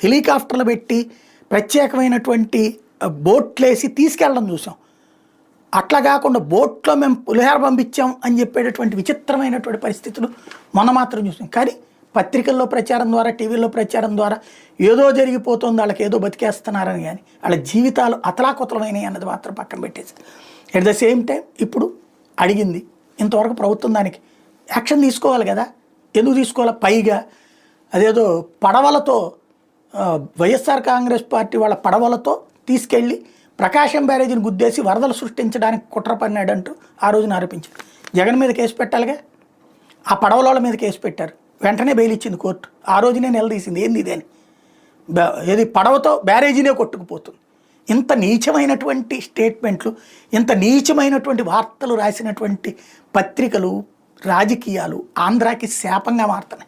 హెలికాప్టర్లు పెట్టి ప్రత్యేకమైనటువంటి బోట్లేసి తీసుకెళ్ళడం చూసాం. అట్లా కాకుండా బోట్లో మేము పులిహార పంపించాం అని చెప్పేటటువంటి విచిత్రమైనటువంటి పరిస్థితులు మొన్న మాత్రం చూసాం. కానీ పత్రికల్లో ప్రచారం ద్వారా, టీవీల్లో ప్రచారం ద్వారా ఏదో జరిగిపోతుంది, వాళ్ళకి ఏదో బతికేస్తున్నారని, కానీ వాళ్ళ జీవితాలు అతలాకుతలమైనవి అన్నది మాత్రం పక్కన పెట్టేసి ఎట్ ద సేమ్ టైం ఇప్పుడు అడిగింది. ఇంతవరకు ప్రభుత్వం దానికి యాక్షన్ తీసుకోవాలి కదా, ఎందుకు తీసుకోవాలి? పైగా అదేదో పడవలతో వైఎస్ఆర్ కాంగ్రెస్ పార్టీ వాళ్ళ పడవలతో తీసుకెళ్ళి ప్రకాశం బ్యారేజీని గుద్దేసి వరదలు సృష్టించడానికి కుట్ర పన్నాడంటూ ఆ రోజున ఆరోపించారు. జగన్ మీద కేసు పెట్టాలిగా, ఆ పడవల మీద కేసు పెట్టారు, వెంటనే బెయిల్ ఇచ్చింది కోర్టు. ఆ రోజునే నిలదీసింది, ఏంది ఇదే అని. ఏది పడవతో బ్యారేజీనే కొట్టుకుపోతుంది. ఇంత నీచమైనటువంటి స్టేట్మెంట్లు, ఇంత నీచమైనటువంటి వార్తలు రాసినటువంటి పత్రికలు, రాజకీయాలు ఆంధ్రాకి శాపంగా మారుతున్నాయి.